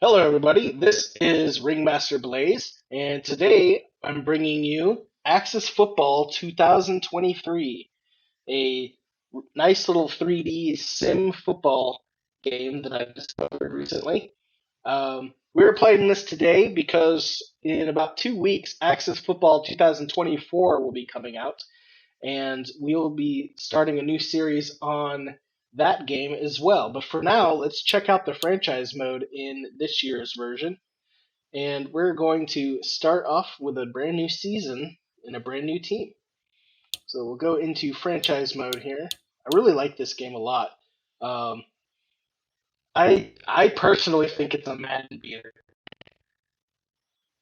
Hello, everybody. This is Ringmaster Blaze, and today I'm bringing you Axis Football 2023, a nice little 3D sim football game that I've discovered recently. We're playing this today because in about 2 weeks, Axis Football 2024 will be coming out, and we'll be starting a new series on that game as well. But for now, let's check out the franchise mode in this year's version. And we're going to start off with a brand new season and a brand new team. So we'll go into franchise mode here. I really like this game a lot. Um, I personally think it's a Madden beater.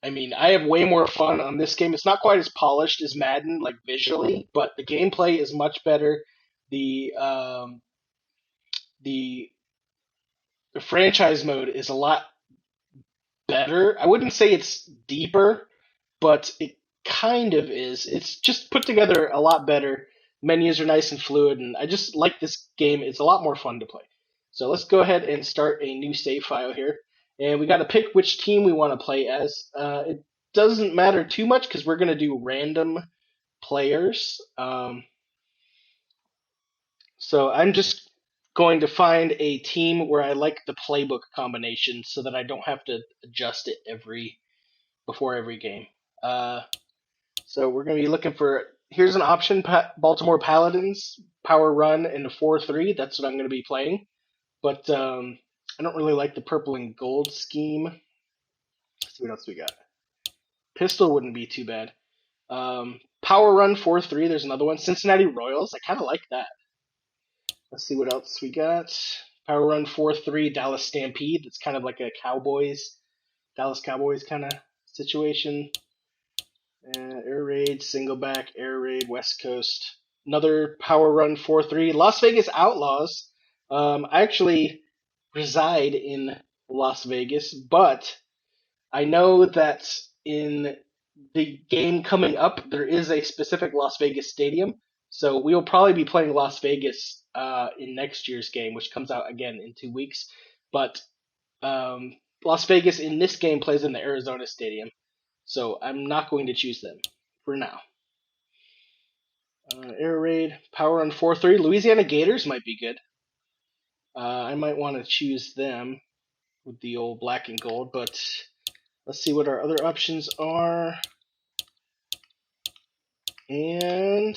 I mean, I have way more fun on this game. It's not quite as polished as Madden, like visually, but the gameplay is much better. The um, the the franchise mode is a lot better. I wouldn't say it's deeper, but it kind of is. It's just put together a lot better. Menus are nice and fluid, and I just like this game. It's a lot more fun to play. So let's go ahead and start a new save file here. And we got to pick which team we want to play as. It doesn't matter too much because we're going to do random players. So I'm just going to find a team where I like the playbook combination so that I don't have to adjust it before every game. Uh, so we're going to be looking for. Here's an option: Baltimore Paladins, power run, and a 4-3. That's what I'm going to be playing. But I don't really like the purple and gold scheme. Let's see what else we got. Pistol wouldn't be too bad. Power run 4-3. There's another one. Cincinnati Royals. I kind of like that. Let's see what else we got. Power run 4-3. Dallas Stampede. That's kind of like a Dallas Cowboys kind of situation. Air Raid, Single Back, Air Raid, West Coast. Another Power Run 4-3. Las Vegas Outlaws. I actually reside in Las Vegas, but I know that in the game coming up, there is a specific Las Vegas stadium. So we will probably be playing Las Vegas in next year's game, which comes out again in 2 weeks. But Las Vegas in this game plays in the Arizona Stadium. So I'm not going to choose them for now. Air Raid, Power Run 4-3. Louisiana Gators might be good. I might want to choose them with the old black and gold, but let's see what our other options are. And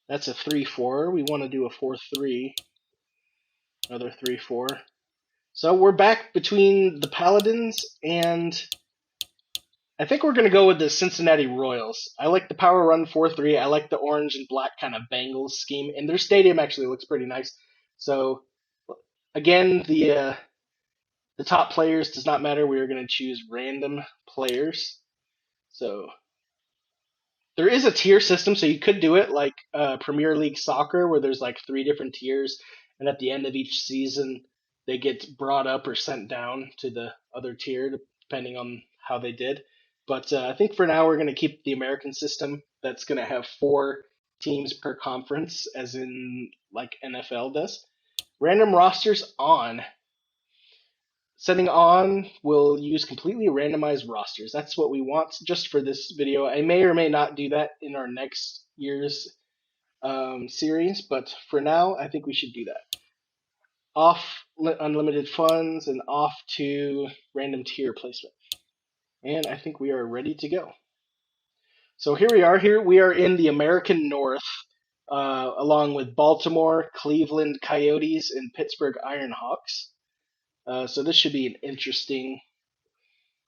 that's a 3-4. We want to do a 4-3. Another 3-4. So we're back between the Paladins and I think we're going to go with the Cincinnati Royals. I like the Power Run 4-3. I like the orange and black kind of Bengals scheme, and their stadium actually looks pretty nice. So, again, the top players does not matter. We are going to choose random players. So, there is a tier system, so you could do it like Premier League Soccer, where there's like 3 different tiers, and at the end of each season, they get brought up or sent down to the other tier, depending on how they did. But I think for now, we're going to keep the American system that's going to have 4 teams per conference, as in like NFL does. Random rosters on. Setting on will use completely randomized rosters. That's what we want just for this video. I may or may not do that in our next year's series, but for now, I think we should do that. Off unlimited funds and off to random tier placement. And I think we are ready to go. So here we are. Here we are in the American North, along with Baltimore, Cleveland Coyotes, and Pittsburgh Ironhawks. So this should be an interesting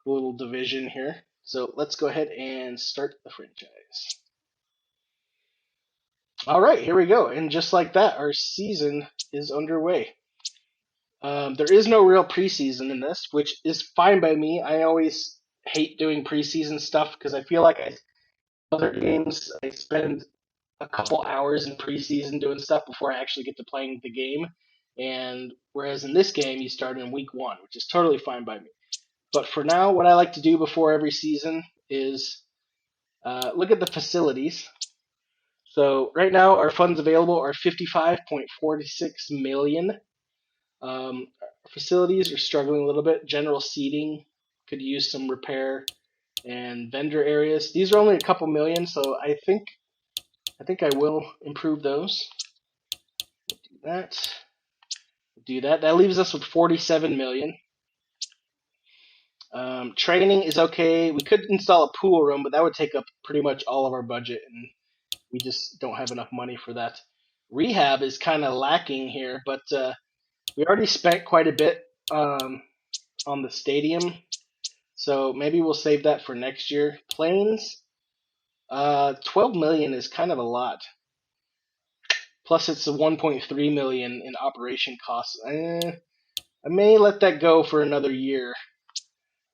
little division here. So let's go ahead and start the franchise. All right, here we go. And just like that, our season is underway. There is no real preseason in this, which is fine by me. I always hate doing preseason stuff because I feel like other games I spend a couple hours in preseason doing stuff before I actually get to playing the game. And whereas in this game, you start in week 1, which is totally fine by me. But for now, what I like to do before every season is look at the facilities. So right now, our funds available are 55.46 million. Facilities are struggling a little bit. General seating could use some repair, and vendor areas. These are only a couple million, so I think I will improve those. Do that. Do that. That leaves us with 47 million. Training is okay. We could install a pool room, but that would take up pretty much all of our budget, and we just don't have enough money for that. Rehab is kind of lacking here, but we already spent quite a bit on the stadium, so maybe we'll save that for next year. Planes, 12 million is kind of a lot. Plus, it's a 1.3 million in operation costs. I may let that go for another year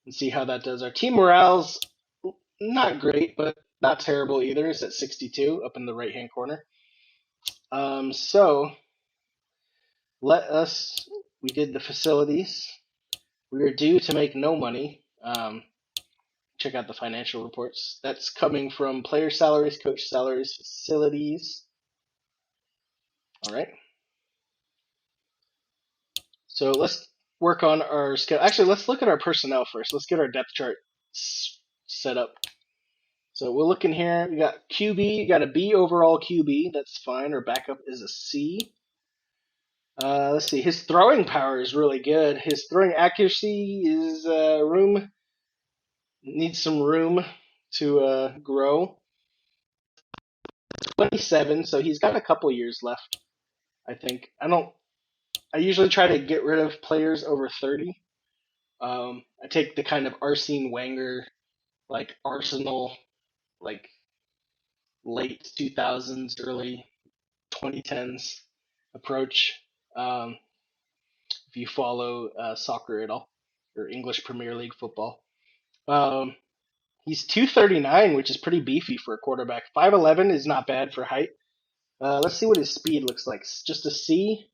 and see how that does. Our team morale's not great, but not terrible either. It's at 62 up in the right hand corner. So we did the facilities. We are due to make no money. Check out the financial reports. That's coming from player salaries, coach salaries, facilities. All right. So let's work on our schedule. Actually, let's look at our personnel first. Let's get our depth chart set up. So we're looking here. We got QB. You got a B overall QB. That's fine. Our backup is a C. Let's see. His throwing power is really good. His throwing accuracy is needs some room to grow. 27, so he's got a couple years left. I think. I usually try to get rid of players over 30. I take the kind of Arsene Wenger, like Arsenal, like late 2000s, early 2010s approach. Um, if you follow soccer at all or English Premier League football. Um, he's 239, which is pretty beefy for a quarterback. 5'11 is not bad for height. Let's see what his speed looks like. Just a C,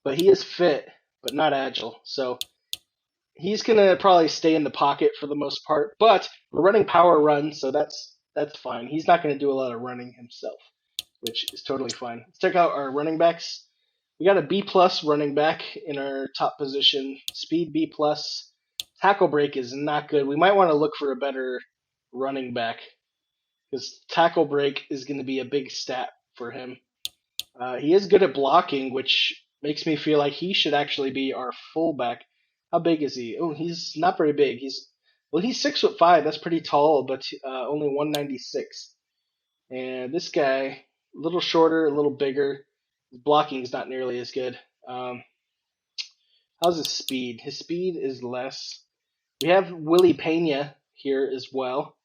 but he is fit, but not agile. So he's gonna probably stay in the pocket for the most part. But we're running power runs, so that's fine. He's not gonna do a lot of running himself, which is totally fine. Let's check out our running backs. We got a B plus running back in our top position. Speed B plus. Tackle break is not good. We might want to look for a better running back because tackle break is going to be a big stat for him. He is good at blocking, which makes me feel like he should actually be our fullback. How big is he? Oh, he's not very big. He's 6'5". That's pretty tall, but only 196. And this guy, a little shorter, a little bigger. His blocking is not nearly as good. How's his speed? His speed is less. We have Willie Pena here as well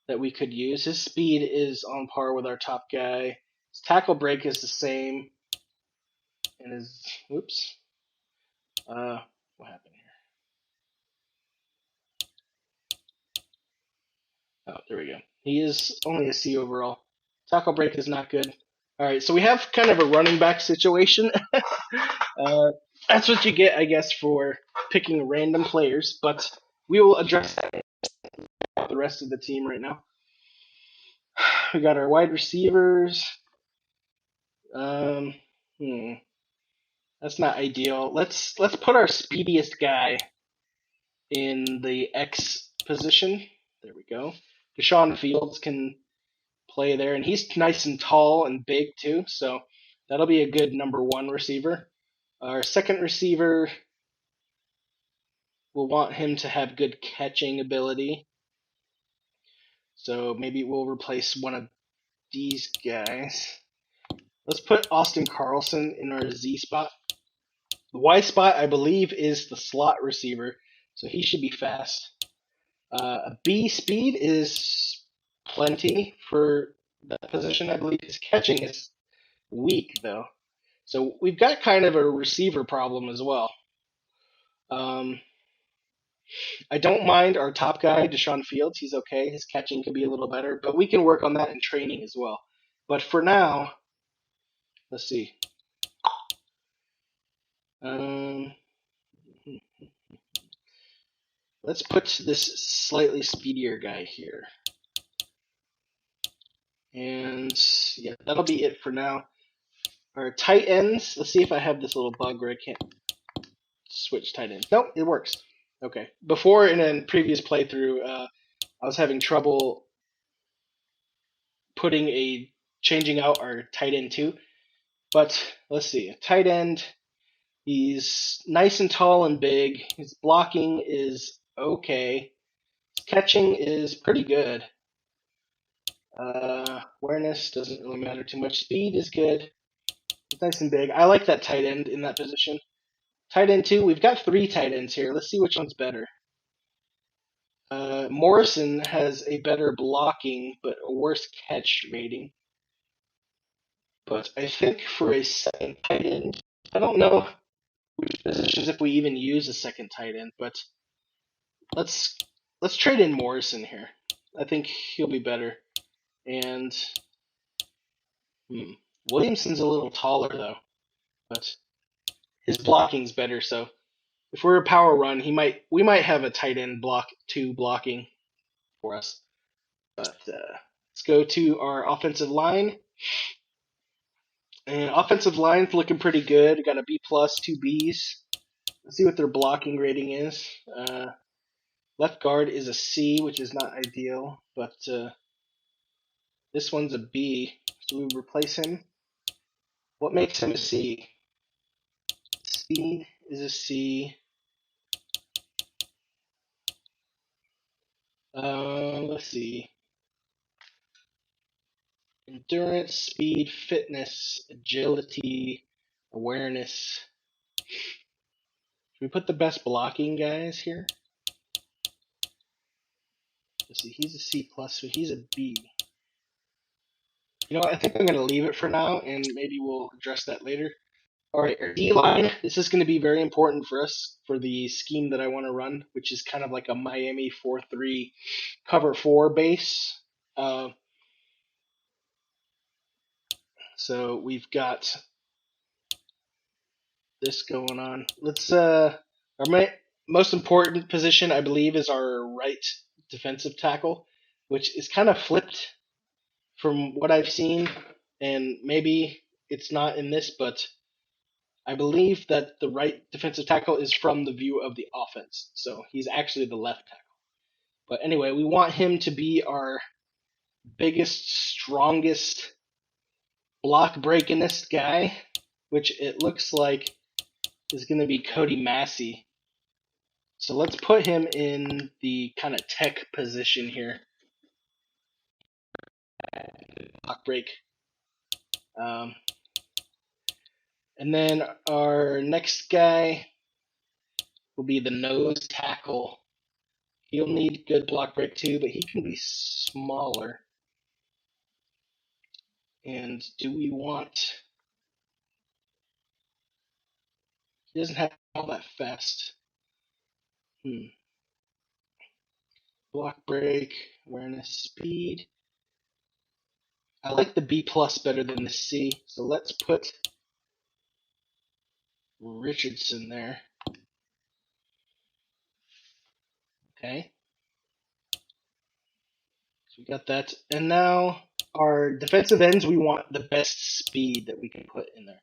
that we could use. His speed is on par with our top guy. His tackle break is the same. And his whoops. What happened here? Oh, there we go. He is only a C overall. Tackle break is not good. All right, so we have kind of a running back situation. That's what you get, I guess, for picking random players. But we will address the rest of the team right now. We got our wide receivers. That's not ideal. Let's put our speediest guy in the X position. There we go. Deshaun Fields can play there, and he's nice and tall and big too, so that'll be a good number one receiver. Our second receiver, we'll want him to have good catching ability. So maybe we'll replace one of these guys. Let's put Austin Carlson in our Z spot. The Y spot, I believe, is the slot receiver, so he should be fast. A B speed is plenty for that position. I believe his catching is weak, though. So we've got kind of a receiver problem as well. I don't mind our top guy, Deshaun Fields. He's okay. His catching could be a little better, but we can work on that in training as well. But for now, let's see. Let's put this slightly speedier guy here. And yeah, that'll be it for now. Our tight ends. Let's see if I have this little bug where I can't switch tight ends. Nope, it works. Okay. Before in a previous playthrough, I was having trouble changing out our tight end too. But let's see. Tight end. He's nice and tall and big. His blocking is okay. His catching is pretty good. Awareness doesn't really matter too much. Speed is good. It's nice and big. I like that tight end in that position. Tight end two. We've got 3 tight ends here. Let's see which one's better. Morrison has a better blocking but a worse catch rating. But I think for a second tight end, I don't know which positions if we even use a second tight end, but let's trade in Morrison here. I think he'll be better. And Williamson's a little taller though, but his blocking's better. So if we're a power run, we might have a tight end blocking for us. But let's go to our offensive line. And offensive line's looking pretty good. Got a B plus, 2 Bs. Let's see what their blocking rating is. Left guard is a C, which is not ideal, but this one's a B. So we replace him. What makes him a C? Speed is a C. Let's see. Endurance, speed, fitness, agility, awareness. Should we put the best blocking guys here? Let's see. He's a C plus, so he's a B. You know what? I think I'm going to leave it for now, and maybe we'll address that later. All right, our D-line. This is going to be very important for us for the scheme that I want to run, which is kind of like a Miami 4-3 cover 4 base. So we've got this going on. Our most important position, I believe, is our right defensive tackle, which is kind of flipped from what I've seen, and maybe it's not in this, but I believe that the right defensive tackle is from the view of the offense, so he's actually the left tackle. But anyway, we want him to be our biggest, strongest, block breakingest guy, which it looks like is going to be Cody Massey. So let's put him in the kind of tech position here. Block break. And then our next guy will be the nose tackle. He'll need good block break too, but he can be smaller. And do we want... He doesn't have all that fast. Block break, awareness, speed. I like the B plus better than the C, so let's put Richardson there. Okay. So we got that. And now our defensive ends, we want the best speed that we can put in there.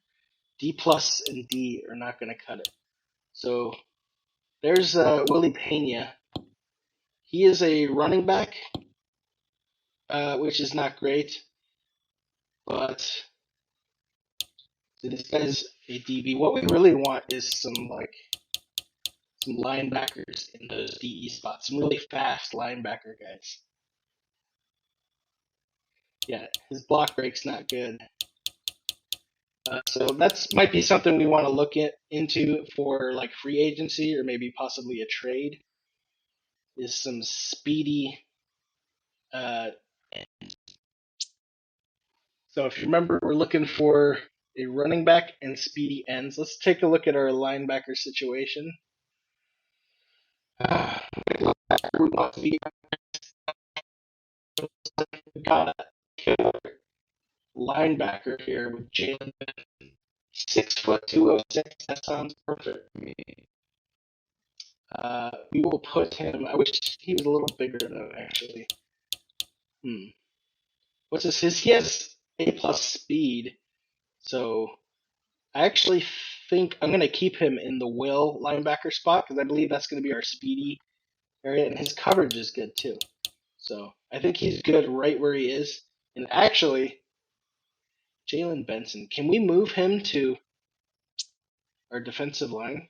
D plus and D are not going to cut it. So there's Willie Pena. He is a running back, which is not great. But so this guy's a DB. What we really want is some linebackers in those DE spots. Some really fast linebacker guys. Yeah, his block break's not good. So that might be something we want to look into for like free agency or maybe possibly a trade. Is some speedy. So if you remember, we're looking for a running back and speedy ends. Let's take a look at our linebacker situation. We want to be got a linebacker here with Jalen 6'2", 206. That sounds perfect for me. We will put him. I wish he was a little bigger though, actually. What's this? He has A plus speed, So I actually think I'm going to keep him in the will linebacker spot because I believe that's going to be our speedy area, and his coverage is good too. So I think he's good right where he is. And actually, Jalen Benson, can we move him to our defensive line?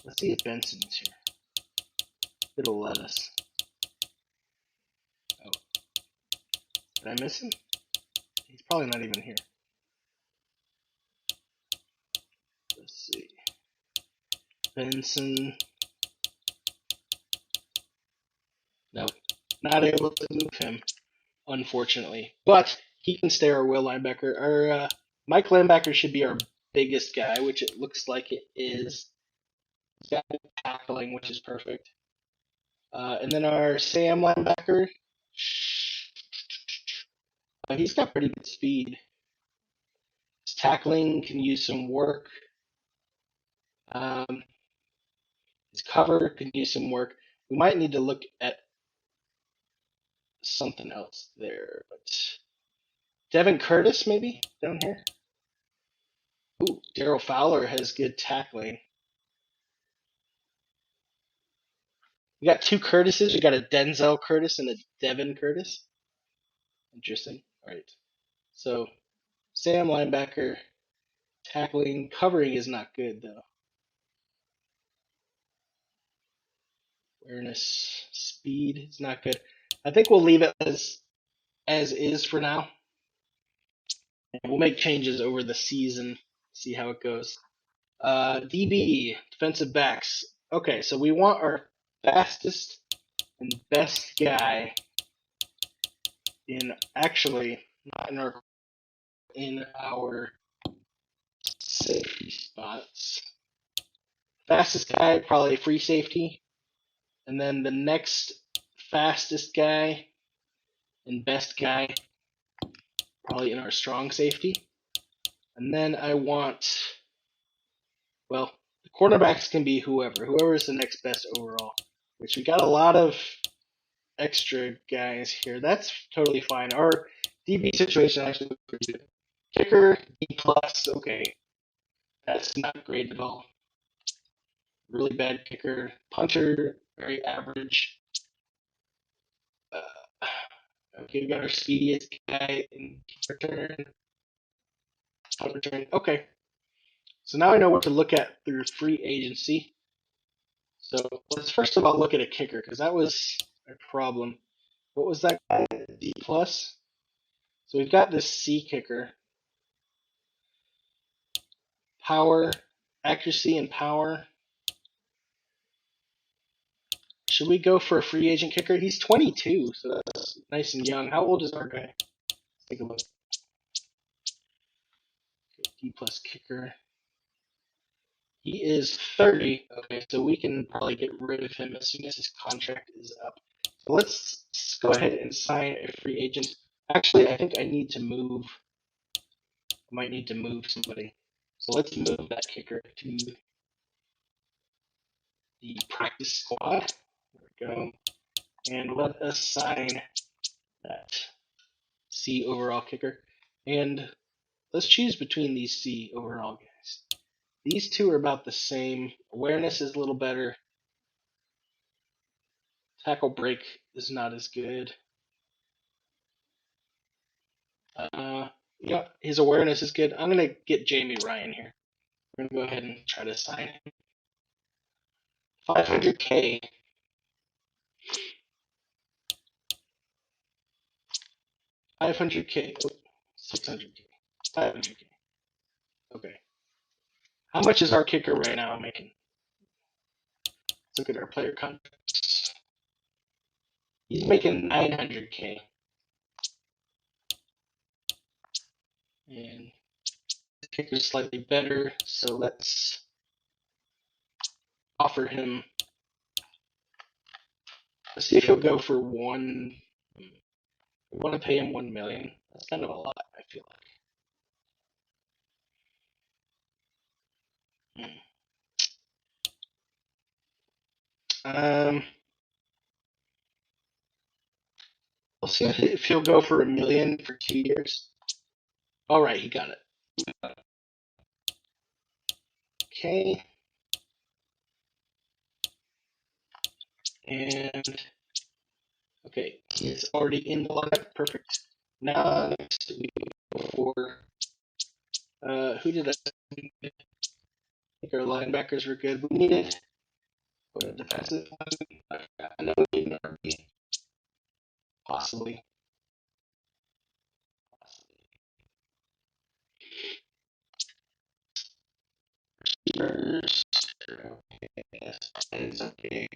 Let's see if Benson's here. It'll let us. Oh, did I miss him? He's probably not even here. Let's see. Benson. Nope. Not able to move him, unfortunately. But he can stay our will linebacker. Our Mike linebacker should be our biggest guy, which it looks like it is. He's got tackling, which is perfect. And then our Sam linebacker, he's got pretty good speed. His tackling can use some work. Um, his cover can use some work. We might need to look at something else there. But Devin Curtis, maybe, down here? Ooh, Daryl Fowler has good tackling. We got two Curtises. We got a Denzel Curtis and a Devin Curtis. Interesting. All right. So, Sam linebacker, tackling, covering is not good, though. Awareness, speed, it's not good. I think we'll leave it as is for now. And we'll make changes over the season, see how it goes. DB, defensive backs. Okay, so we want our fastest and best guy in actually not in our safety spots. Fastest guy, probably free safety. And then the next fastest guy and best guy, probably in our strong safety. And then I want, well, the cornerbacks can be whoever is the next best overall, which we got a lot of extra guys here. That's totally fine. Our DB situation actually looks pretty good. Kicker, D plus, okay. That's not great at all. Really bad kicker. Punter, very average. Okay, we got our speediest guy in return. Return. Okay. So now I know what to look at through free agency. So let's first of all look at a kicker because that was a problem. What was that guy? D plus. So we've got this C kicker. Power, accuracy, and power. Should we go for a free agent kicker? He's 22, so that's nice and young. How old is our guy? Let's take a look. D plus kicker. He is 30. Okay, so we can probably get rid of him as soon as his contract is up. So let's go ahead and sign a free agent. Actually, I think I need to move. I might need to move somebody. So let's move that kicker to the practice squad. There we go. And let us sign that C overall kicker. And let's choose between these C overall guys. These two are about the same. Awareness is a little better. Tackle break is not as good. Yeah, his awareness is good. I'm going to get Jamie Ryan here. We're going to go ahead and try to sign him. 500K. 500K. Oh, 600K. 500K. Okay. How much is our kicker right now making? Let's look at our player contracts. He's making 900K. And the kicker's slightly better, so let's offer him. Let's see if he'll go for one. We want to pay him 1 million. That's kind of a lot, I feel like. We'll see if he'll go for 1 million for 2 years. All right, he got it. Okay. And okay, he's already in the lineup. Perfect. Now next we go for who did I think our linebackers were good. We needed a defensive line. I know we need an RB. Possibly. Receivers. Okay. Yes, is okay.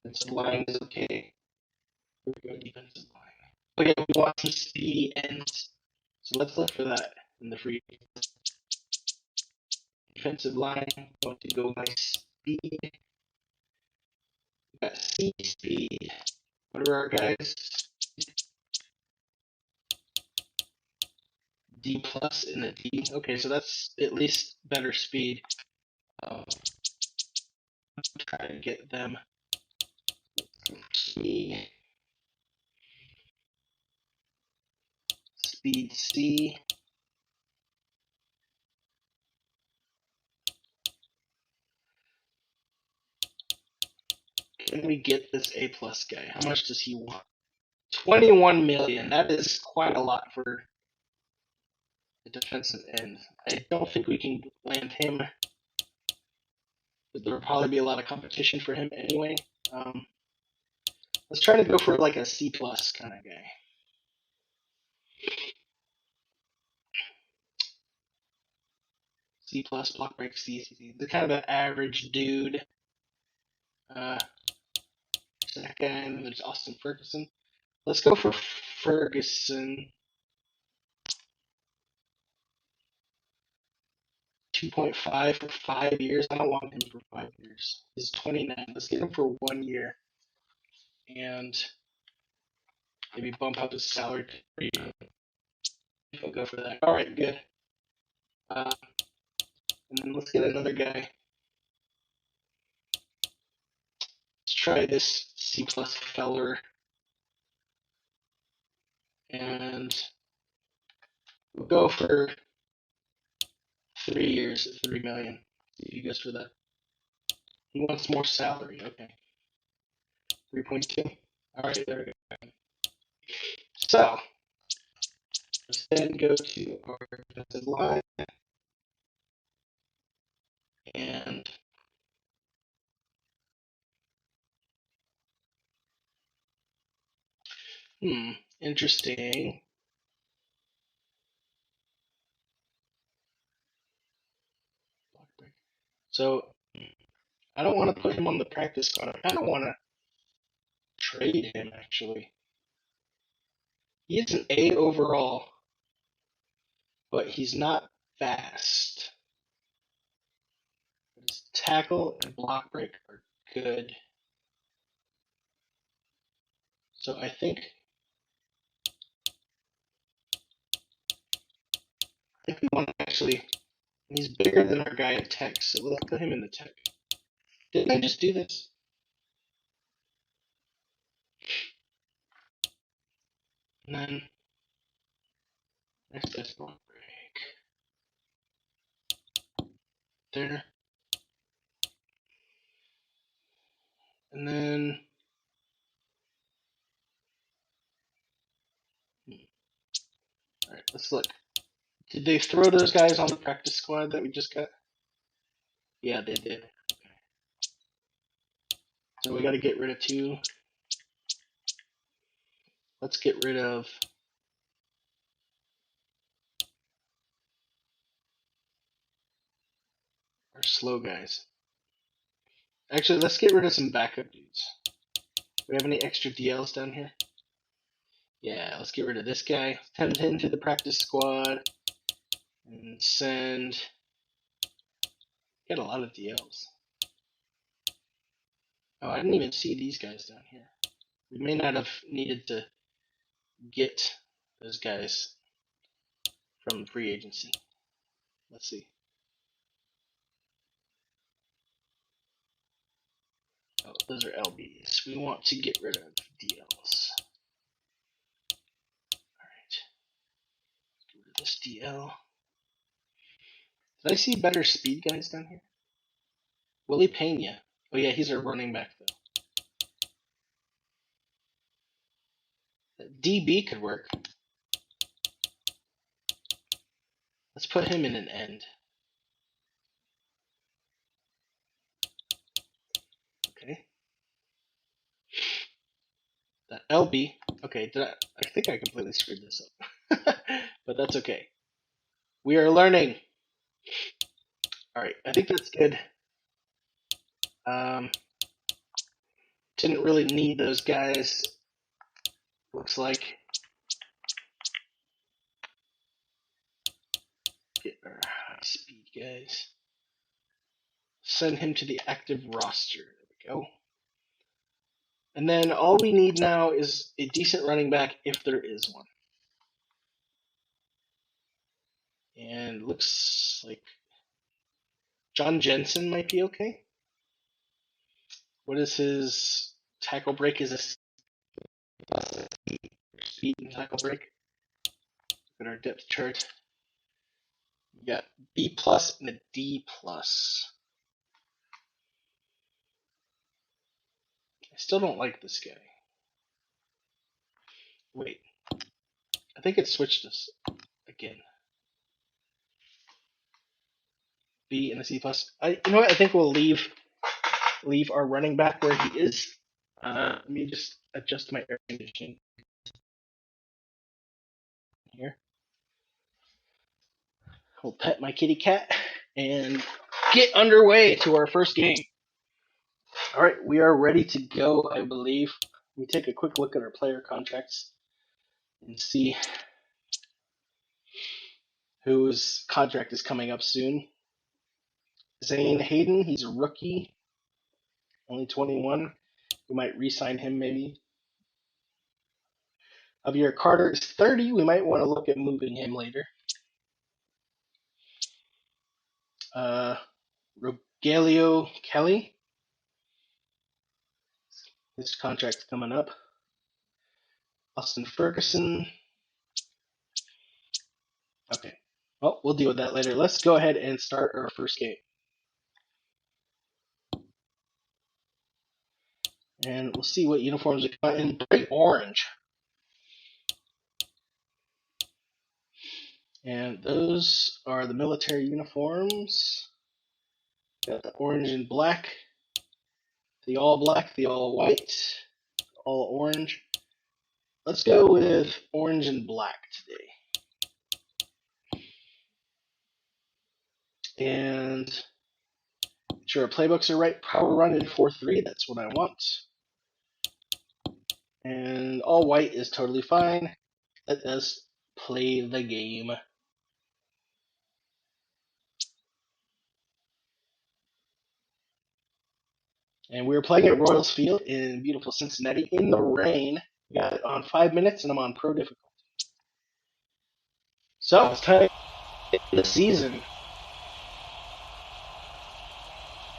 Defensive line is okay. Here we go, defensive line. Okay, we want some speedy ends. So let's look for that in the free defensive line. We want to go by speed. We got C speed. What are our guys? D plus and a D. Okay, so that's at least better speed. Try to get them. C. Speed C. Can we get this A plus guy? How much does he want? 21 million. That is quite a lot for the defensive end. I don't think we can land him. There will probably be a lot of competition for him anyway. Let's try to go for like a C plus kind of guy. C plus, block break, C. The kind of an average dude. That guy, and there's Austin Ferguson. Let's go for Ferguson. 2.5 for 5 years. I don't want him for 5 years. He's 29. Let's get him for 1 year. And maybe bump up his salary to 3. We'll go for that. Alright, good. And then let's get another guy. Let's try this C plus Feller. And we'll go for 3 years at 3 million. See if he goes for that. He wants more salary. Okay. 3.2. Alright, there we go. So, let's then go to our defensive line. And interesting. So I don't want to put him on the practice squad. I kind of want to trade him actually. He is an A overall, but he's not fast. His tackle and block break are good. So I think we want to actually. He's bigger than our guy in tech, so let's put him in the tech. Didn't I just do this? And then next best block break. There. And then alright, let's look. Did they throw those guys on the practice squad that we just got? Yeah, they did. Okay. So we got to get rid of 2. Let's get rid of our slow guys. Actually, let's get rid of some backup dudes. Do we have any extra DLs down here? Yeah, let's get rid of this guy. Send him to the practice squad. And send. Get a lot of DLs. Oh, I didn't even see these guys down here. We may not have needed to get those guys from free agency. Let's see. Oh, those are LBs. We want to get rid of DLs. Alright. Get rid of this DL. Did I see better speed guys down here? Willie Pena. Oh yeah, he's our running back though. DB could work. Let's put him in an end. Okay. That LB. Okay, I think I completely screwed this up. But that's okay. We are learning. Alright, I think that's good. Didn't really need those guys. Looks like. Get our high speed guys. Send him to the active roster. There we go. And then all we need now is a decent running back if there is one. And looks like John Jensen might be okay. What is his tackle break? Is a speed and tackle break? Look at our depth chart. We got B plus and a D plus. I still don't like this guy. Wait, I think it switched us again. B and a C plus. You know what? I think we'll leave our running back where he is. Let me just adjust my air conditioning here. We'll pet my kitty cat and get underway to our first game. All right, we are ready to go, I believe. Let me take a quick look at our player contracts and see whose contract is coming up soon. Zane Hayden, he's a rookie, only 21. We might re-sign him maybe. Javier Carter is 30. We might want to look at moving him later. Rogelio Kelly, his contract's coming up. Austin Ferguson. Okay. Well, we'll deal with that later. Let's go ahead and start our first game. And we'll see what uniforms are coming in. Bright orange. And those are the military uniforms. Got the orange and black, the all black, the all white, all orange. Let's go with orange and black today. And make sure our playbooks are right. Power run in 4-3, that's what I want. And all white is totally fine. Let us play the game. And we're playing at Royals Field in beautiful Cincinnati in the rain. We got it on 5 minutes, and I'm on pro difficulty. So it's time to end the season.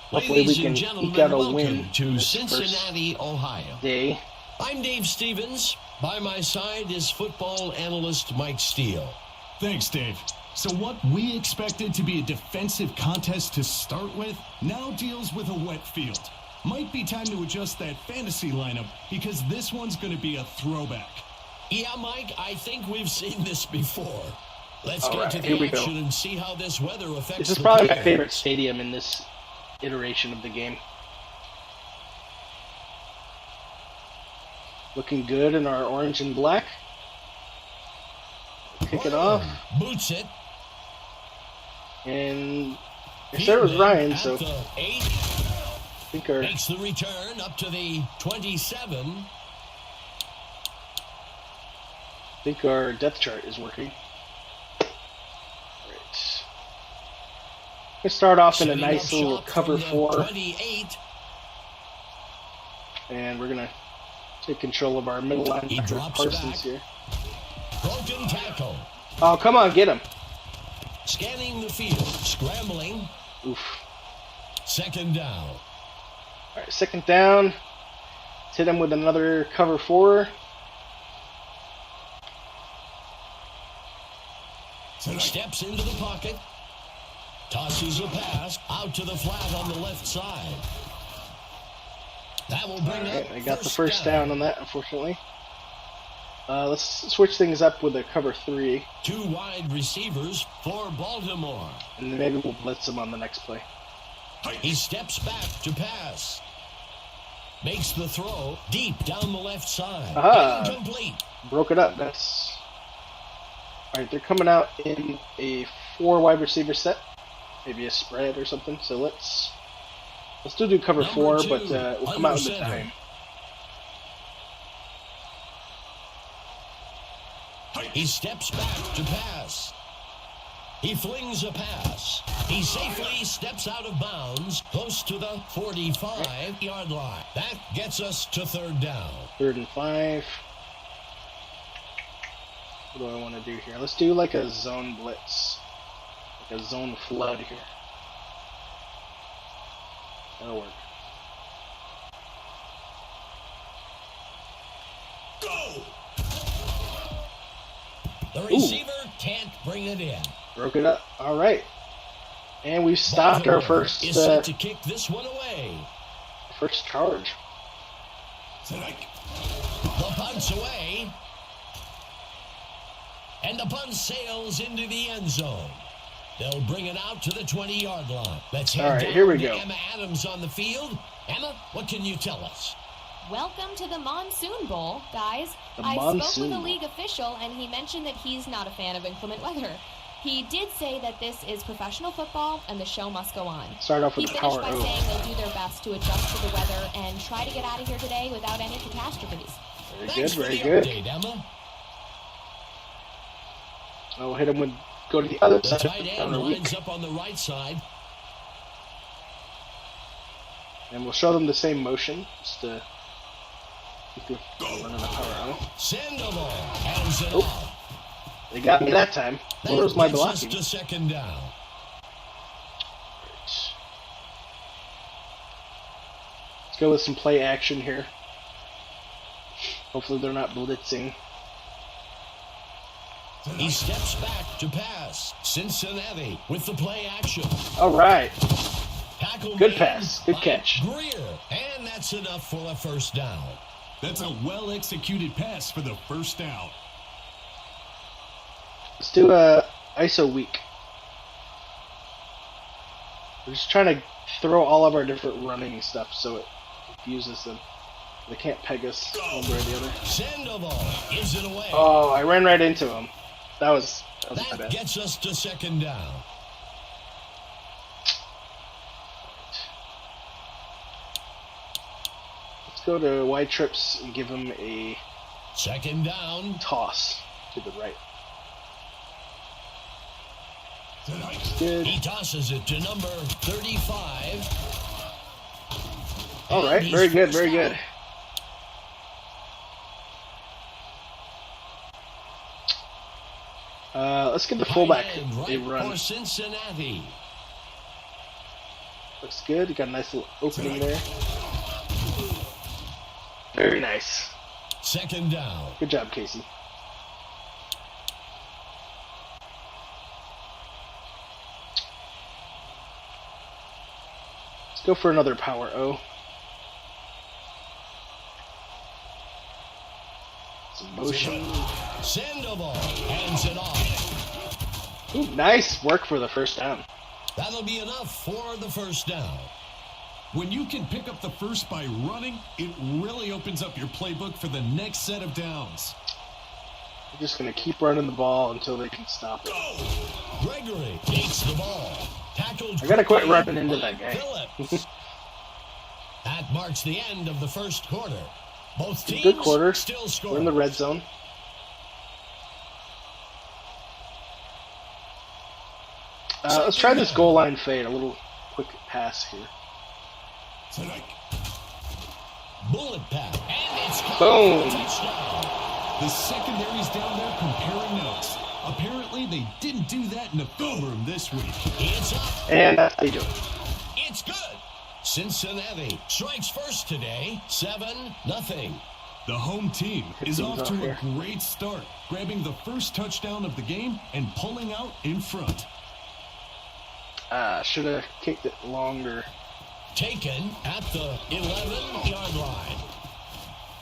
Hopefully we can eke out a win to Cincinnati, Ohio. Day. I'm Dave Stevens. By my side is football analyst Mike Steele. Thanks, Dave. So what we expected to be a defensive contest to start with now deals with a wet field. Might be time to adjust that fantasy lineup because this one's going to be a throwback. Yeah, Mike, I think we've seen this before. Let's get to here the we go. action and see how this weather affects This is the probably players. my favorite stadium in this iteration of the game. Looking good in our orange and black. Kick it off. Boots it. And I said it was Ryan, so At the 8, I think makes the return up to the 27. our depth chart is working. Alright. Let's start off in a Setting nice up little shop cover from the 4. 28. And we're going to take control of our middle He linebacker drops Parsons back. here. Broken tackle. Oh, come on, get him. Scanning the field. Scrambling. Oof. Second down. Alright, second down. Let's hit him with another cover 4. He steps into the pocket. Tosses a pass out to the flat on the left side. That will bring up I got the first down on that, unfortunately. Let's switch things up with a cover 3. 2 wide receivers for Baltimore. And then maybe we'll blitz him on the next play. He steps back to pass. Makes the throw deep down the left side. Aha! Incomplete. Broke it up. That's... Alright, they're coming out in a 4 wide receiver set. Maybe a spread or something. So let's still do cover 4, but we'll come out in the time. He steps back to pass. He flings a pass. He safely steps out of bounds, close to the 45-yard line. That gets us to 3rd down. 3rd and 5. What do I want to do here? Let's do like a zone blitz. Like a zone flood here. That'll work. Go! The receiver can't bring it in. Broke it up. All right. And we've stopped our first is set to kick this one away. First charge. The punt's away. And the punt sails into the end zone. They'll bring it out to the 20-yard line. Let's head down here we to go. Emma Adams on the field. Emma, what can you tell us? Welcome to the Monsoon Bowl, guys. I spoke with a league official, and he mentioned that he's not a fan of inclement weather. He did say that this is professional football, and the show must go on. Start off with he the finished power by saying they'll do their best to adjust to the weather and try to get out of here today without any catastrophes. Very good. Update, Emma. I'll hit him with... Go to the other The side. tight end lines up on the right side. And we'll show them the same motion. Just to... Run on the power out. Sandoval hands it off. They got me that time. Where was my blocking? Just a 2nd down. Let's go with some play action here. Hopefully they're not blitzing. He steps back to pass. Cincinnati with the play action. All right. Tackle Good pass. Good catch. Greer. And that's enough for a 1st down. That's a well-executed pass for the 1st down. Let's do a ISO week. We're just trying to throw all of our different running stuff so it confuses them. They can't peg us one way or the other. Sandoval gives it away. Oh, I ran right into him. That was my That bad. gets us to 2nd down. Let's go to wide trips and give him a 2nd down. toss to the right. Good. He tosses it to number 35. All right, very good, very good. Let's give the fullback a run. For Cincinnati. Looks good. You got a nice little opening there. Very nice. 2nd down. Good job, Casey. Let's go for another power O. Some motion. Sandoval hands it off. Ooh, nice work for the 1st down. That'll be enough for the 1st down. When you can pick up the first by running, it really opens up your playbook for the next set of downs. We're just going to keep running the ball until they can stop it. Gregory takes the ball. Tackled. I got to quit running into that guy. Phillips. That marks the end of the 1st quarter. Both teams Good quarter. still We're scoring. in the red zone. Let's try this goal line fade. A little quick pass here. Bullet pass. And it's Boom. touchdown. The secondary's down there comparing notes. Apparently, they didn't do that in the film room this week. It's up. And that's how you do it. It's good. Cincinnati strikes first today, 7-0. The home team is things off out to here. a great start, grabbing the first touchdown of the game and pulling out in front. Should have kicked it longer. Taken at the 11-yard line.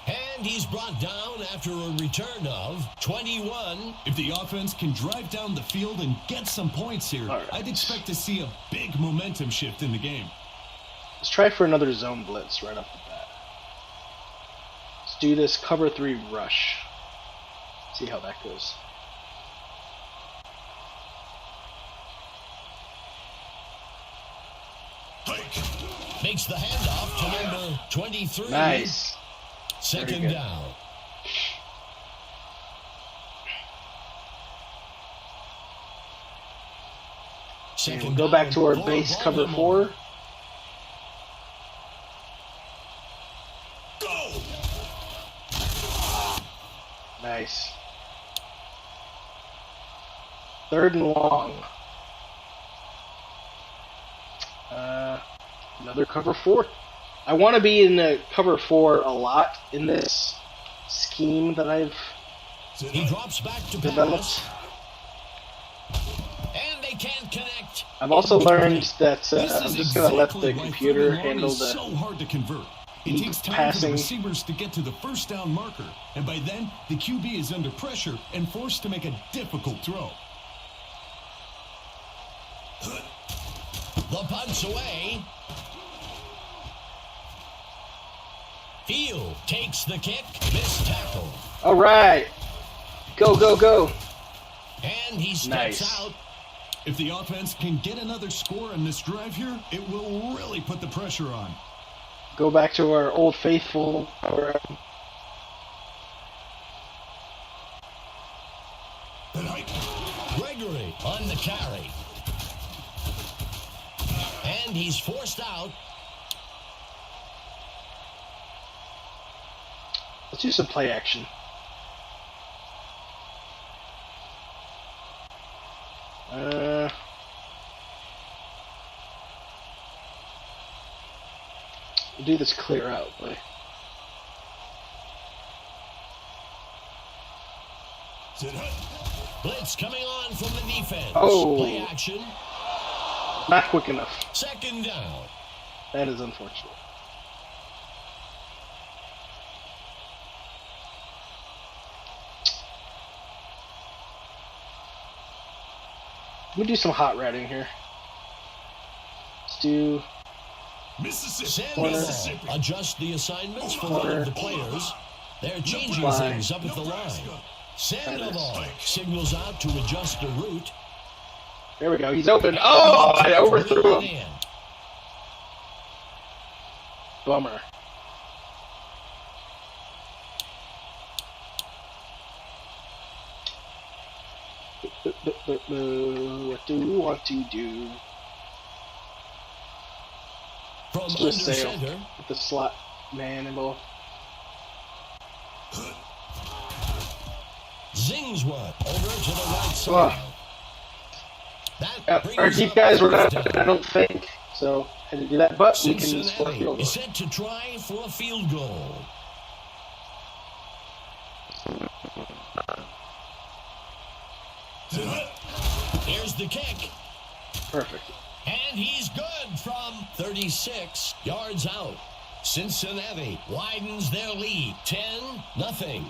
And he's brought down after a return of 21. If the offense can drive down the field and get some points here, right. I'd expect to see a big momentum shift in the game. Let's try for another zone blitz right off the bat. Let's do this cover 3 rush. See how that goes. Makes the handoff to number 23. Nice. Second down. And we'll go back to our base cover 4. Go. Nice. 3rd and long. Another cover 4. I want to be in the cover 4 a lot in this scheme that I've He drops back to developed. pass. And they can't connect. I've also learned that This I'm is just going to let the exactly why computer third and long handle is the so hard to convert. It deep takes time for passing. the receivers to get to the first down marker, and by then, the QB is under pressure and forced to make a difficult throw. The punt's away. Field takes the kick. Missed tackle. All right. Go, go, go. And he steps Nice. out. If the offense can get another score in this drive here, it will really put the pressure on. Go back to our old faithful. Gregory on the carry. And he's forced out. Let's do some play action. We'll do this clear out play. Blitz coming on from the defense. Oh. Play action. Not quick enough. Second down. That is unfortunate. We'll do some hot routing here. Let's do Sandoval adjust the assignments for one of the players. They're changing things up at the line. Sandoval signals out to adjust the route. There we go. He's open. Oh, I overthrew him. Bummer. What do we want to do? From Let's under just sail center. with the slot man involved. Zings one over to the right side. That Our brings deep up guys were first not, down. I don't think. So, had to do that, but we can score a Cincinnati field is goal. set to try for a field goal. Here's the kick. Perfect. And he's good from 36 yards out. Cincinnati widens their lead 10-0.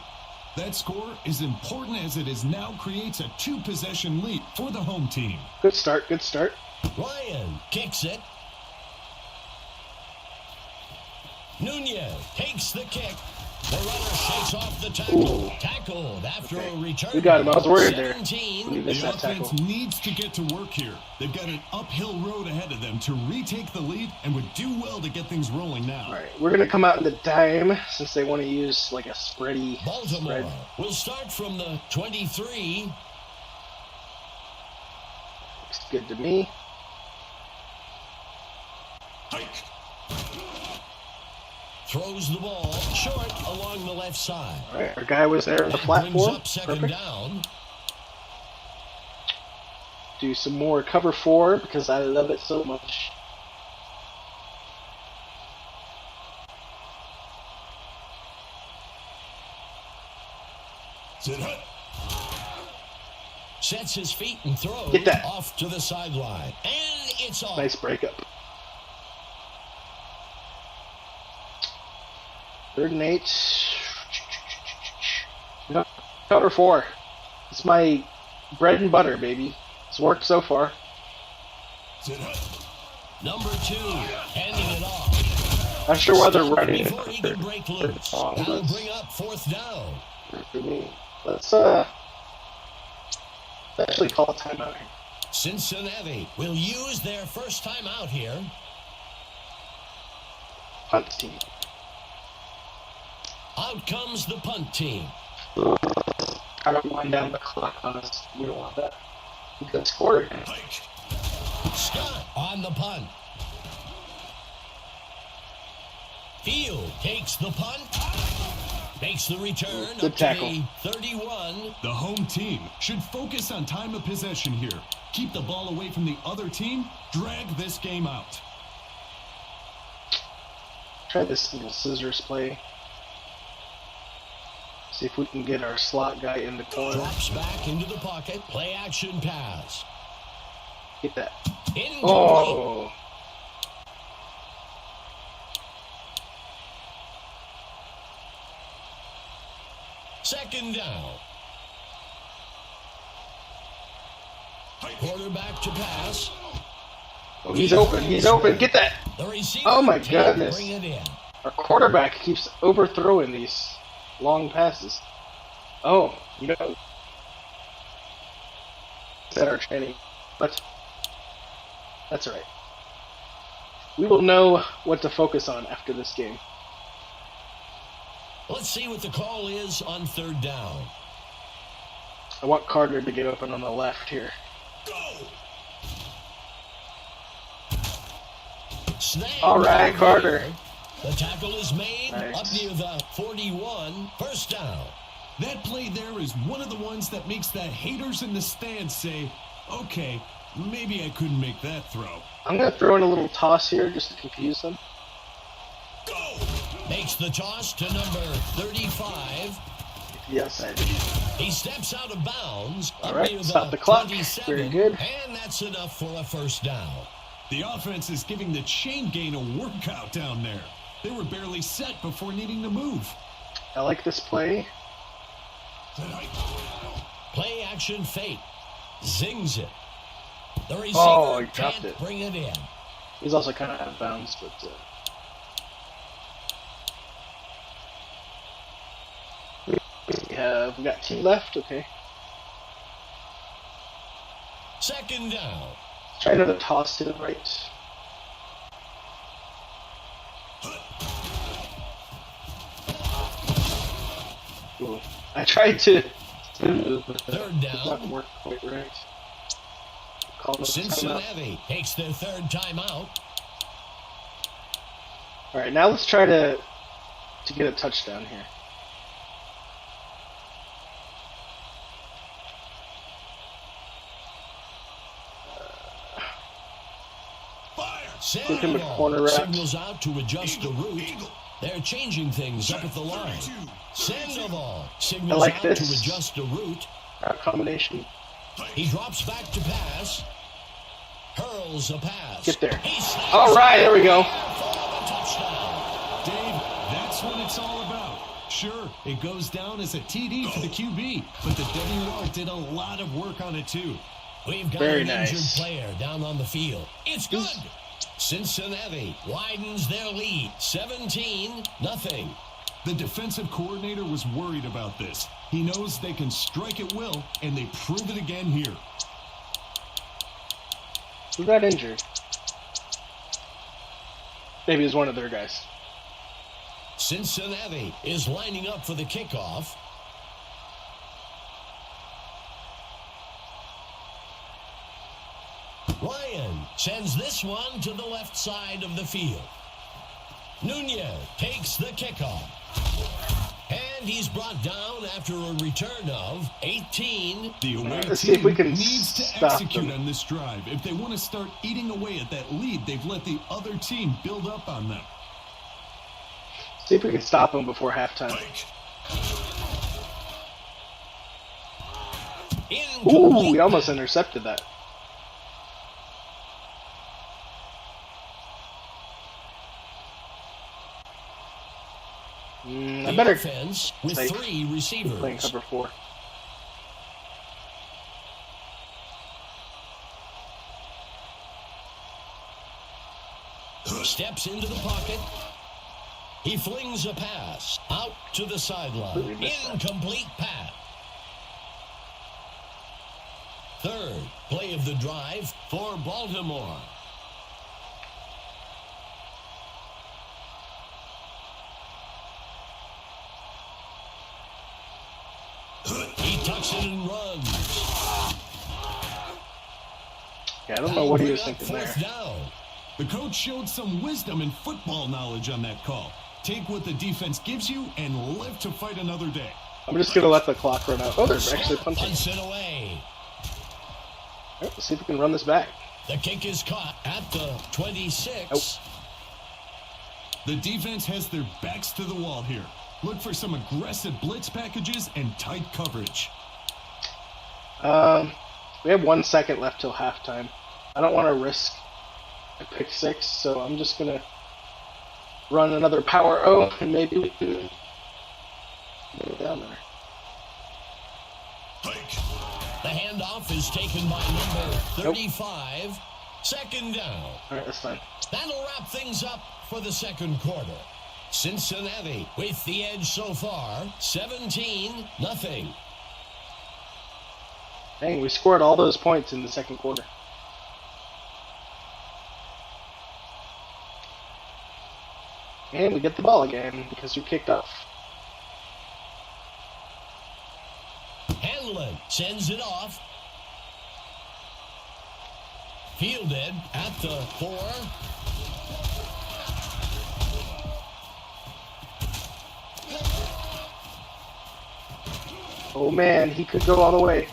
That score, as important as it is now, creates a 2-possession lead for the home team. Good start, good start. Ryan kicks it. Nunez takes the kick. The runner shakes off the tackle. Ooh. Tackled after a return. We got him. I was worried there. 17. We missed The that offense tackle. needs to get to work here. They've got an uphill road ahead of them to retake the lead and would do well to get things rolling now. All right, we're going to come out in the dime since they want to use like a spready Baltimore spread. will start from the 23. Looks good to me. Throws the ball short along the left side. All right, our guy was there in the That flat brings for him. up second Perfect. down. Do some more cover 4 because I love it so much. Sets his feet and throws Get that. off to the sideline. And it's off. Nice breakup. 3rd and 8. No, cover 4. It's my bread and butter, baby. It's worked so far. Number 2, handing it off. Not sure why they're running Before he can break loose, that'll bring up 4th down. For me. Let's actually call a timeout here. Cincinnati will use their first time out here. Punt team. Out comes the punt team. I don't wind down the clock on us. We don't want that. We could score again. Scott on the punt. Field takes the punt. Makes the return Good up tackle. to the 31. The home team should focus on time of possession here. Keep the ball away from the other team. Drag this game out. Try this little scissors play. See if we can get our slot guy in the corner. Drops back into the pocket. Play action pass. Get that. Incomplete. Oh! Second down. Quarterback to pass. Oh, he's open. He's open. Get that. The receiver Oh my can't goodness. bring it in. Our quarterback keeps overthrowing these long passes. Oh, you know. Is that our training? But that's alright. We will know what to focus on after this game. Let's see what the call is on 3rd down. I want Carter to get open on the left here. Go! Snag. Alright, Carter. The tackle is made Nice. up near the 41. First down. That play there is one of the ones that makes the haters in the stands say, okay, maybe I couldn't make that throw. I'm going to throw in a little toss here just to confuse them. Go! Makes the toss to number 35. Yes, I did. He steps out of bounds up All right, near stop the the clock. 27. Very good. And that's enough for a first down. The offense is giving the chain gang a workout down there. They were barely set before needing to move. I like this play. Play action fake. Zings it. The receiver Oh, he dropped can't it. bring it in. He's also kind of out of bounds, but we got 2 left. Okay. Second down. Let's try another toss to the right. Ooh. I tried to move, but Third it down. didn't work quite right. Call this timeout. Cincinnati takes their 3rd timeout. All right, now let's try to get a touchdown here. Look him at corner route. Signals out to adjust the route. They're changing things up at the line. Sandoval signals like out this. to adjust the route. Route combination. He drops back to pass. Hurls a pass. Get there. He snaps All right, there we go. for the touchdown. Dave, that's what it's all about. Sure, it goes down as a TD for the QB, but the WR did a lot of work on it too. We've got Very an injured nice. player down on the field. It's good. Cincinnati widens their lead. 17-0. The defensive coordinator was worried about this. He knows they can strike at will, and they prove it again here. Who got injured? Maybe it was one of their guys. Cincinnati is lining up for the kickoff. Ryan sends this one to the left side of the field. Nunez takes the kickoff. And he's brought down after a return of 18. The away Let's see if team we can needs to stop execute them. on this drive. If they want to start eating away at that lead, they've let the other team build up on them. See if we can stop them before halftime. Ooh, we almost intercepted that. I better offense with stay 3 receivers. playing cover 4. Steps into the pocket. He flings a pass out to the sideline. Incomplete pass. Third play of the drive for Baltimore. He tucks it and runs. Yeah, I don't know what he was thinking there. Fourth down. The coach showed some wisdom and football knowledge on that call. Take what the defense gives you and live to fight another day. I'm just going to let the clock run out. Oh, they're actually punching. Punts it away. All right, let's see if we can run this back. The kick is caught at the 26. The defense has their backs to the wall here. Look for some aggressive blitz packages and tight coverage. We have 1 second left till halftime. I don't want to risk a pick 6, so I'm just going to run another power O, and maybe we can get it down there. The handoff is taken by number 35. Second down. All right, that's fine. That'll wrap things up for the second quarter. Cincinnati with the edge so far, 17-0. Dang, we scored all those points in the second quarter. And we get the ball again because we kicked off. Hanlon sends it off. Fielded at the 4. Oh man, he could go all the way.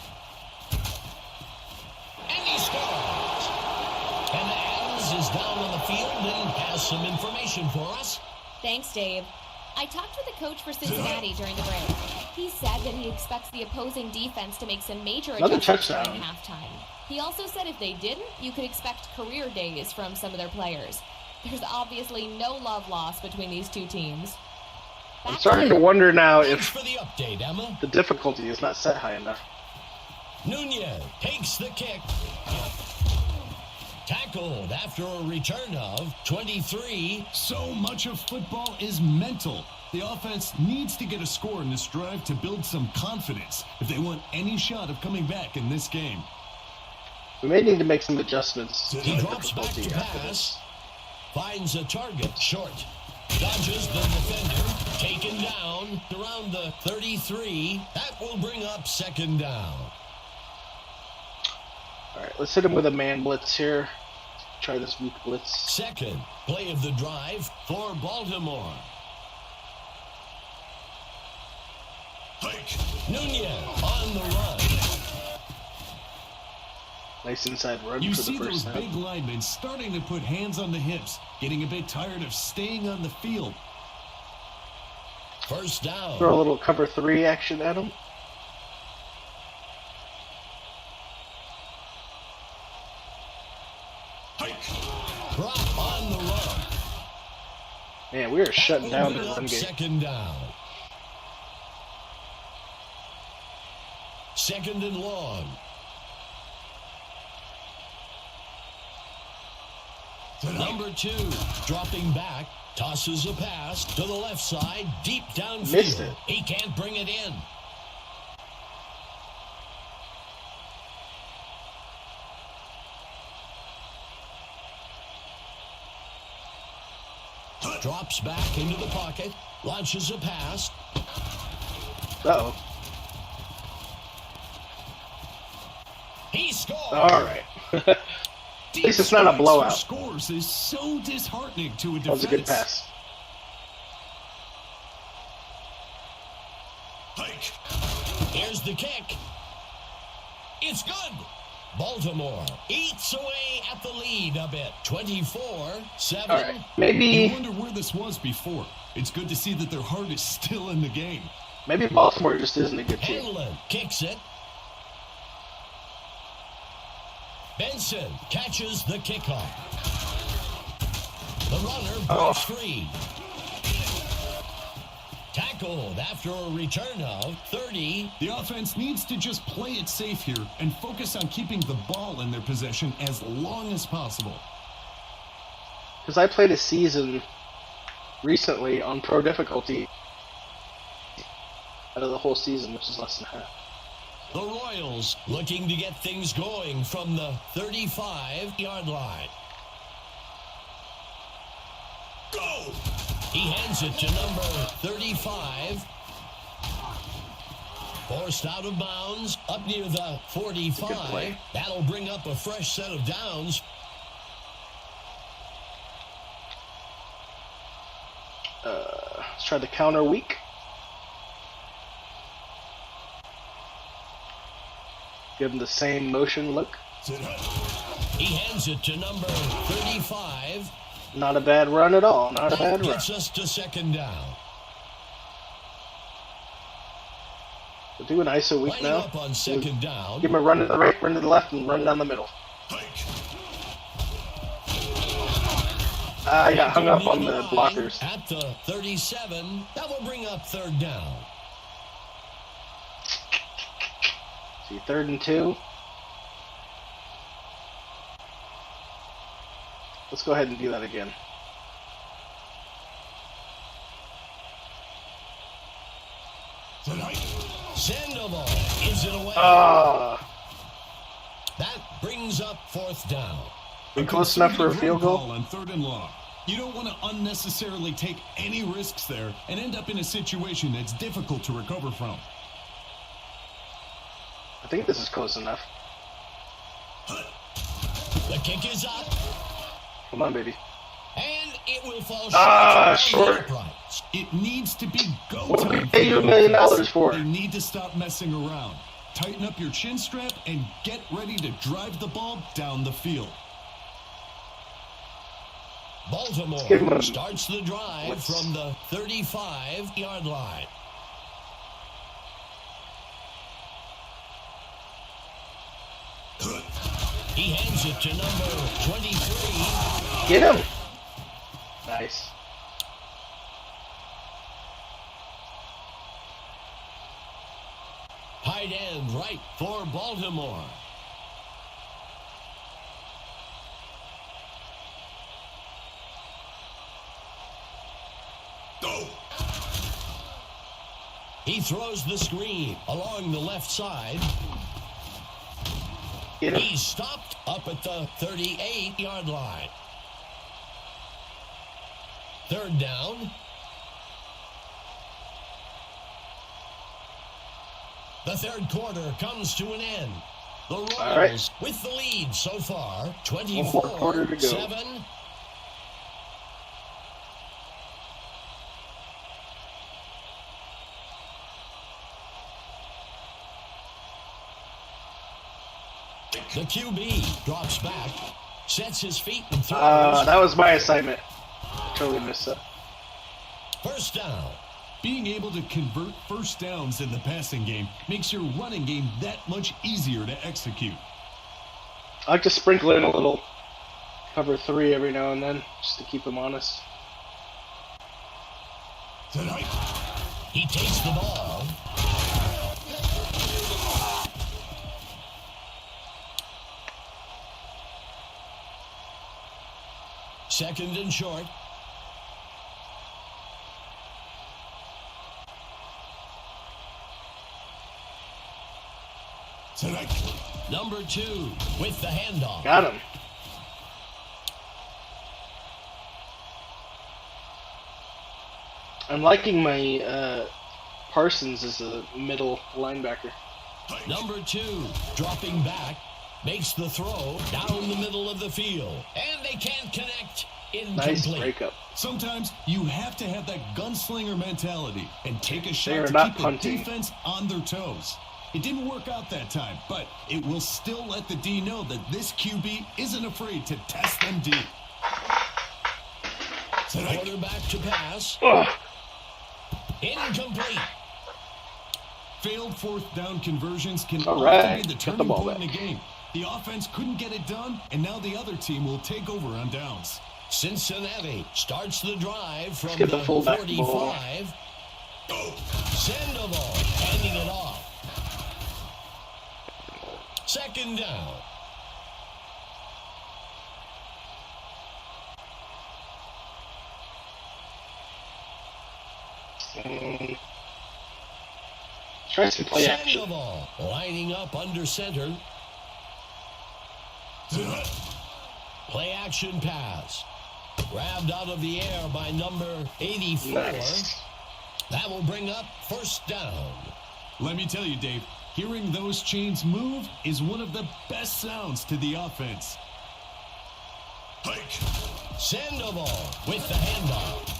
And he scores. And Adams is down on the field and has some information for us. Thanks, Dave. I talked with the coach for Cincinnati during the break. He said that he expects the opposing defense to make some major adjustments during halftime. He also said if they didn't, you could expect career days from some of their players. There's obviously no love lost between these two teams. I'm starting to wonder now if for the update, Emma. The difficulty is not set high enough. Nunez takes the kick. Tackled after a return of 23. So much of football is mental. The offense needs to get a score in this drive to build some confidence if they want any shot of coming back in this game. We may need to make some adjustments. He drops back to pass. Finds a target short. Dodges the defender. Taken down around the 33. That will bring up second down. All right, let's hit him with a man blitz here. Try this weak blitz. Second play of the drive for Baltimore. Nunez on the run. Nice inside run You for see the first those down. big linemen starting to put hands on the hips, getting a bit tired of staying on the field. First down. Throw a little cover 3 action at him. Drop on the run. Man, we are shutting down the run game. Second down. Second and long. Number 2, dropping back, tosses a pass to the left side, deep downfield. Missed it. He can't bring it in. Drops back into the pocket, launches a pass. Uh-oh. He scores. All right. At least it's not a blowout. Scores is so disheartening to a defense. That was a good pass. Here's the kick. It's good. Baltimore eats away at the lead a bit. 24-7. All right. Maybe You wonder where this was before. It's good to see that their heart is still in the game. maybe Baltimore just isn't a good team. Hanlon kicks it. Benson catches the kickoff. The runner breaks free. Tackled after a return of 30. The offense needs to just play it safe here and focus on keeping the ball in their possession as long as possible. Because I played a season recently on pro difficulty out of the whole season, which is less than half. The Royals looking to get things going from the 35-yard line. Go! He hands it to number 35. Forced out of bounds, up near the 45. That'll bring up a fresh set of downs. Let's try the counter weak. Give him the same motion look. He hands it to number 35. Not a bad run at all. Not a bad run. Gets us to second down. We'll do an ISO weak now. Up on second down. Give him a run to the right, run to the left, and run down the middle. I got hung up on the blockers. At the 37, that will bring up third down. See, 3rd and 2. Let's go ahead and do that again. Sandoval gives it away. That brings up 4th down. Been close enough for a field goal. On 3rd and long. You don't want to unnecessarily take any risks there and end up in a situation that's difficult to recover from. I think this is close enough. The kick is up. Come on, baby. And it will fall short. It needs to be go what time. What do we pay you $1 million for? They need to stop messing around. Tighten up your chin strap and get ready to drive the ball down the field. Baltimore starts the drive from the 35-yard line. He hands it to number 23. Get him! Nice. Tight end right for Baltimore. Go! He throws the screen along the left side. He's stopped up at the 38-yard line. 3rd down. The 3rd quarter comes to an end. The Royals with the lead so far, 24-7. The QB drops back, sets his feet and throws. That was my assignment. Totally missed that. 1st down. Being able to convert first downs in the passing game makes your running game that much easier to execute. I like to sprinkle in a little cover 3 every now and then, just to keep him honest. He takes the ball. Second and short. Number 2 with the handoff. Got him. I'm liking my Parsons as a middle linebacker. Number 2 dropping back. Makes the throw down the middle of the field. And they can't connect. Incomplete. Nice breakup. Sometimes you have to have that gunslinger mentality and take a shot to keep the defense on their toes. It didn't work out that time, but it will still let the D know that this QB isn't afraid to test them deep. Quarterback to pass. Incomplete. Failed 4th down conversions can often be the turning point in a game. The offense couldn't get it done, and now the other team will take over on downs. Cincinnati starts the drive from the 45. Sandoval handing it off. Second down. Try some play action. Sandoval lining up under center. Play action pass. Grabbed out of the air by number 84. Nice. That will bring up first down. Let me tell you, Dave, hearing those chains move is one of the best sounds to the offense. Sandoval with the handoff.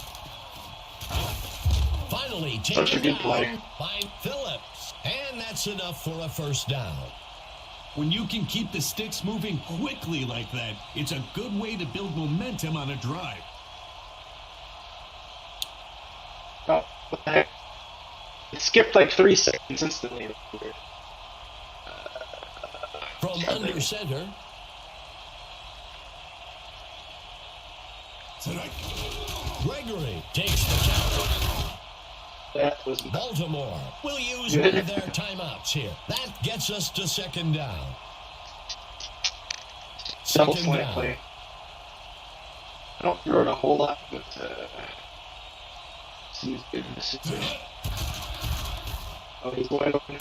Finally Such a taken good play down by Phillips. And that's enough for a first down. When you can keep the sticks moving quickly like that, it's a good way to build momentum on a drive. Oh, what the heck? It skipped like 3 seconds instantly. From under center. Gregory takes the count. That was Baltimore will use one of their timeouts here. That gets us to second down. double Second slant down. play. I don't throw it a whole lot, but seems good in this situation. Oh, he's wide open.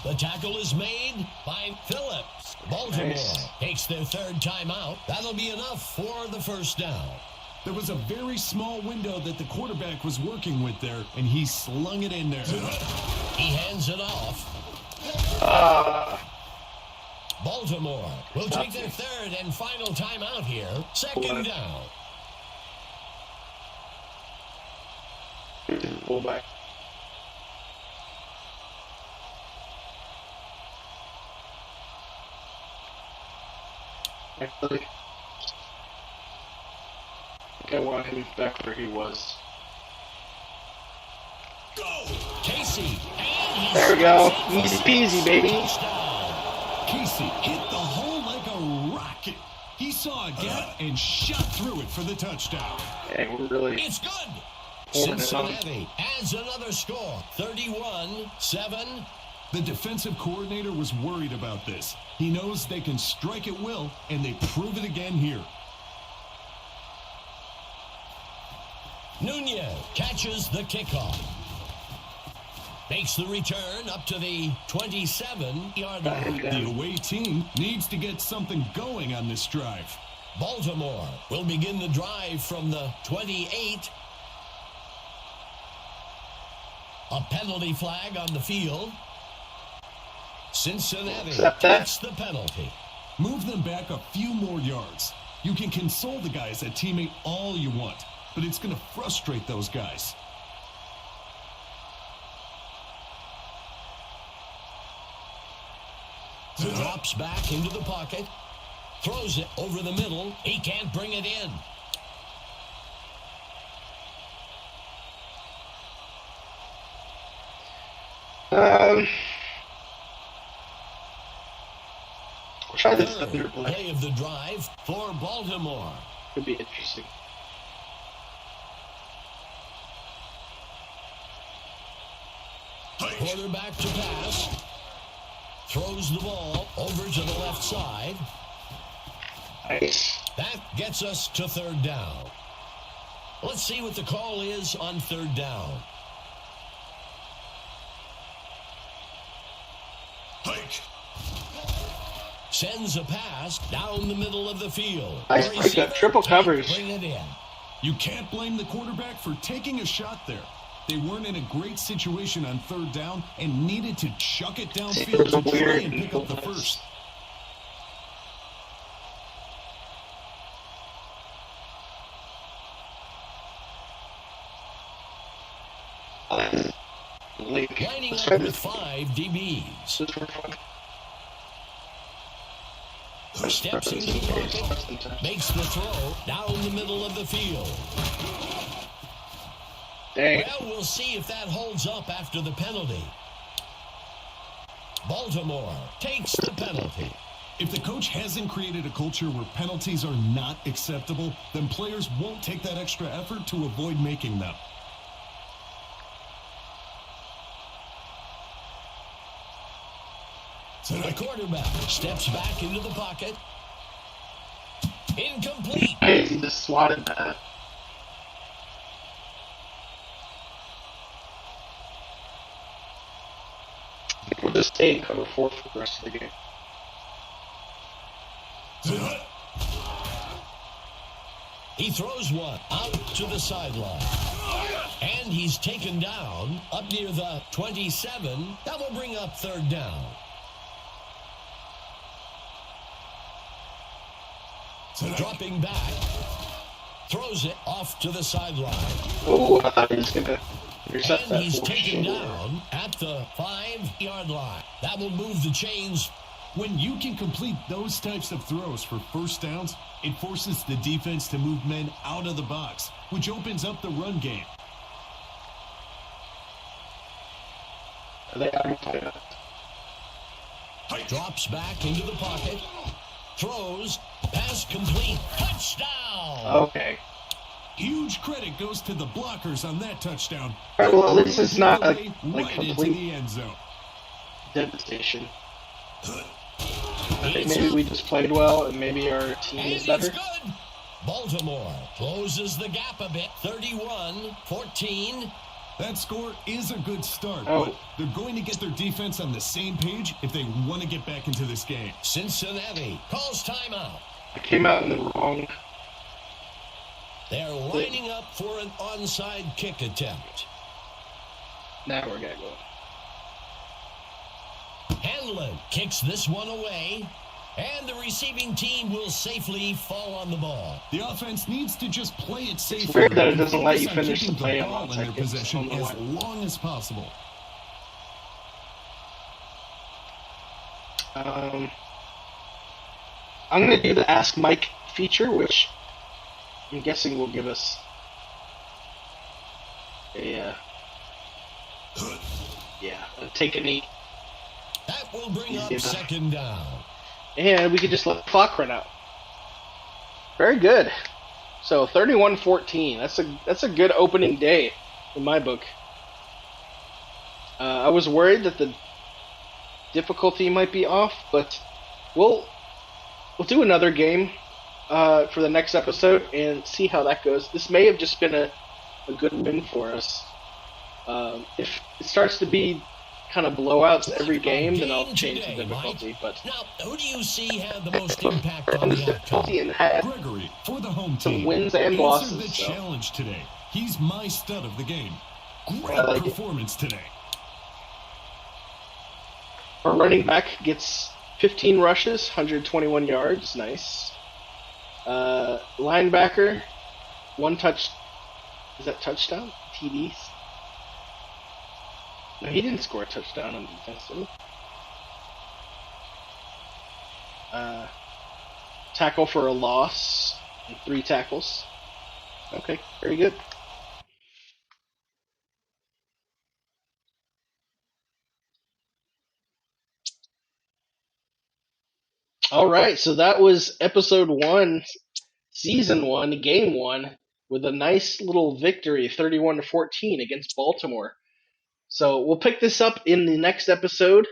The tackle is made by Phillips. Baltimore Nice. takes their third timeout. That'll be enough for the first down. There was a very small window that the quarterback was working with there, and he slung it in there. He hands it off. Baltimore will take their third and final timeout here. Second down. Fullback. Actually, I think I want him back where he was. Casey. And There we go. Easy peasy, baby. Casey hit the hole like a rocket. He saw a gap and shot through it for the touchdown. Hey, we're really It's good. holding it on. Cincinnati adds another score. 31-7. The defensive coordinator was worried about this. He knows they can strike at will, and they prove it again here. Nunez catches the kickoff. Makes the return up to the 27-yard line. The away team needs to get something going on this drive. Baltimore will begin the drive from the 28. A penalty flag on the field. Cincinnati Accept that. takes the penalty. Move them back a few more yards. You can console the guys at teammate all you want, but it's going to frustrate those guys. Drops back into the pocket. Throws it over the middle. He can't bring it in. We'll try this Third under play. play of the drive for Baltimore. Could be interesting. Quarterback to pass. Throws the ball over to the left side. Nice. That gets us to third down. Let's see what the call is on third down. Sends a pass down the middle of the field. Nice The break, that receiver triple can't coverage. Bring it in. You can't blame the quarterback for taking a shot there. They weren't in a great situation on third down and needed to chuck it downfield to try and pick up the first. Lining Let's up try with this. 5 DBs. Steps into the pocket. Makes the throw down the middle of the field. Dang. Well, we'll see if that holds up after the penalty. Baltimore takes the penalty. If the coach hasn't created a culture where penalties are not acceptable, then players won't take that extra effort to avoid making them. The quarterback steps back into the pocket. Incomplete. He just swatted that. We'll just stay in cover 4 for the rest of the game. He throws one out to the sideline. And he's taken down up near the 27. That will bring up third down. Dropping back. Throws it off to the sideline. Oh, I thought he was going to intercept And that. he's taken down at the 5-yard line. That will move the chains. When you can complete those types of throws for first downs, it forces the defense to move men out of the box, which opens up the run game. Drops back into the pocket. Throws. Pass complete. Touchdown. Okay. Huge credit goes to the blockers on that touchdown. Right, well, at least it's not like right into complete the end zone. devastation. I think maybe we just played well, and maybe our team is better. It's good. Baltimore closes the gap a bit. 31-14. That score is a good start, Oh. but they're going to get their defense on the same page if they want to get back into this game. Cincinnati calls timeout. I came out in the wrong. They're lining up for an onside kick attempt. Now we're gonna go. Hanlon kicks this one away, and the receiving team will safely fall on the ball. The offense needs to just play it safely. It's weird that it and doesn't let you focus on finish keeping the play on ball in onside their kicks. possession I don't know as why. long as possible. I'm gonna do the Ask Mike feature, which I'm guessing will give us a take a knee, That will bring up Yeah. second down. and we could just let the clock run out. Very good. So 31-14. That's a good opening day in my book. I was worried that the difficulty might be off, but we'll do another game for the next episode and see how that goes. This may have just been a good win for us. If it starts to be kind of blowouts every game, then I'll change the difficulty. But Now, who do you see had the most impact on the outcome? and had Gregory, for the home some team, wins and answered losses. the So. challenge today. He's my stud of the game. Great I like it. performance today. Our running back gets 15 rushes, 121 yards. Nice. Linebacker, 1 touch. Is that touchdown? TDs? No, he didn't score a touchdown on defense, did he? Tackle for a loss, and 3 tackles. Okay, very good. All right, so that was episode 1, season 1, game 1, with a nice little victory, 31-14 against Baltimore. So we'll pick this up in the next episode.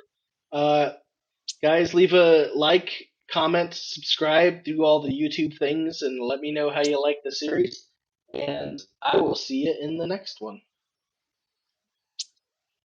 Guys, leave a like, comment, subscribe, do all the YouTube things, and let me know how you like the series. And I will see you in the next one.